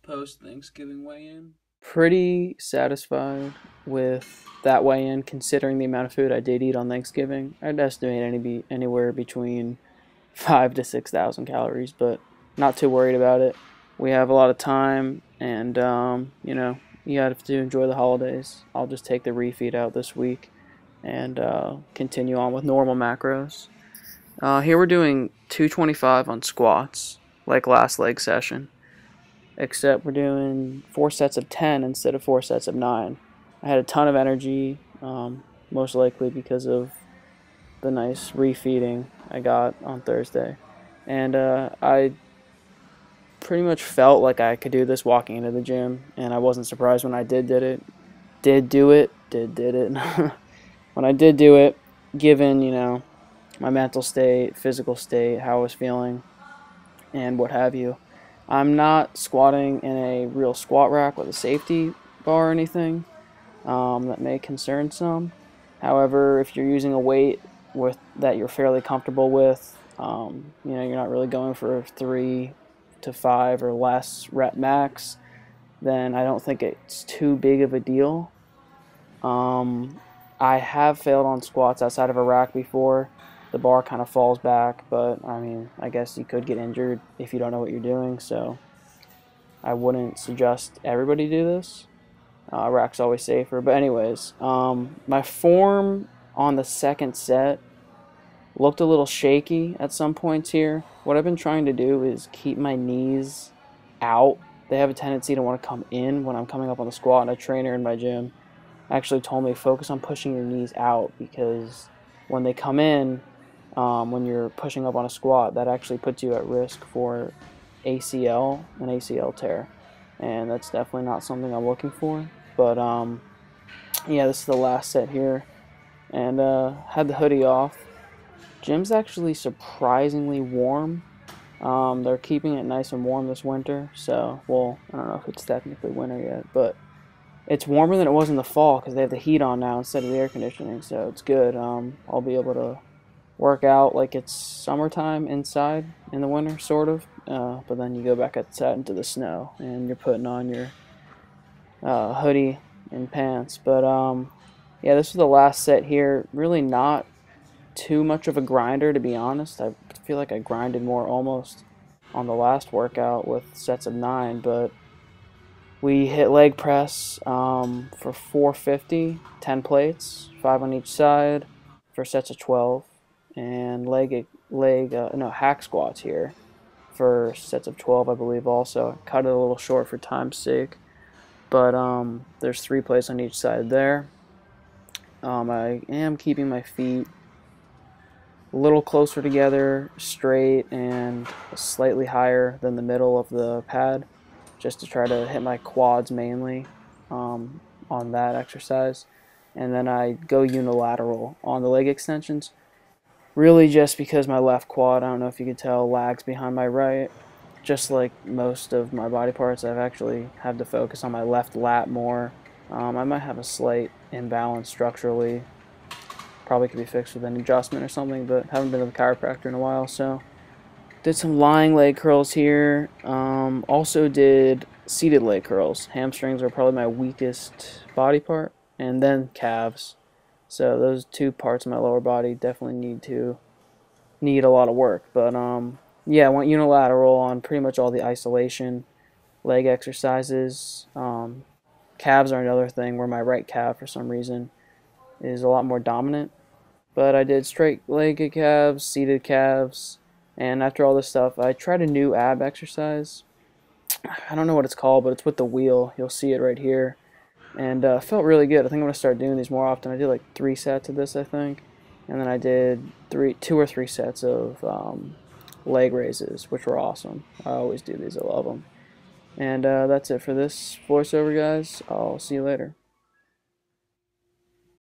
post-Thanksgiving weigh-in? Pretty satisfied with that weigh-in considering the amount of food I did eat on Thanksgiving. I'd estimate anywhere between 5 to 6,000 calories, but not too worried about it. We have a lot of time, and you have to enjoy the holidays. I'll just take the refeed out this week and continue on with normal macros. Here we're doing 225 on squats, like last leg session, except we're doing 4 sets of 10 instead of 4 sets of 9. I had a ton of energy, most likely because of the nice refeeding I got on Thursday. And I pretty much felt like I could do this walking into the gym, and I wasn't surprised when I did it. Did do it, did it. When I did do it, given, my mental state, physical state, how I was feeling, and what have you, I'm not squatting in a real squat rack with a safety bar or anything. That may concern some. However, if you're using a weight that you're fairly comfortable with, you're not really going for 3 to 5 or less rep max, then I don't think it's too big of a deal. I have failed on squats outside of a rack before. The bar kind of falls back, but I mean, I guess you could get injured if you don't know what you're doing, so I wouldn't suggest everybody do this. Rack's always safer. But anyways, my form on the second set looked a little shaky at some points here. What I've been trying to do is keep my knees out. They have a tendency to want to come in when I'm coming up on the squat, and a trainer in my gym actually told me focus on pushing your knees out, because when they come in, when you're pushing up on a squat, that actually puts you at risk for an ACL tear, and that's definitely not something I'm looking for. But yeah, this is the last set here, and had the hoodie off. Gym's actually surprisingly warm. They're keeping it nice and warm this winter, so, well, I don't know if it's technically winter yet, but it's warmer than it was in the fall because they have the heat on now instead of the air conditioning, so it's good. I'll be able to work out like it's summertime inside in the winter, sort of, but then you go back outside into the snow, and you're putting on your hoodie and pants. But yeah, this was the last set here. Really not too much of a grinder, to be honest. I feel like I grinded more almost on the last workout with sets of 9, but we hit leg press for 450, 10 plates, 5 on each side for sets of 12, and hack squats here for sets of 12, I believe. Also, I cut it a little short for time's sake, but there's 3 plates on each side there. I am keeping my feet a little closer together, straight, and slightly higher than the middle of the pad, just to try to hit my quads mainly on that exercise. And then I go unilateral on the leg extensions, really just because my left quad, I don't know if you could tell, lags behind my right. Just like most of my body parts, I've actually had to focus on my left lat more. I might have a slight imbalance structurally. Probably could be fixed with an adjustment or something, but haven't been to the chiropractor in a while, so did some lying leg curls here. Also did seated leg curls. Hamstrings are probably my weakest body part, and then calves. So those 2 parts of my lower body definitely need a lot of work. But yeah, I went unilateral on pretty much all the isolation leg exercises. Calves are another thing where my right calf, for some reason, is a lot more dominant. But I did straight-legged calves, seated calves, and after all this stuff, I tried a new ab exercise. I don't know what it's called, but it's with the wheel. You'll see it right here. And felt really good. I think I'm going to start doing these more often. I did like 3 sets of this, I think. And then I did 2 or 3 sets of leg raises, which were awesome. I always do these. I love them. And that's it for this voiceover, guys. I'll see you later.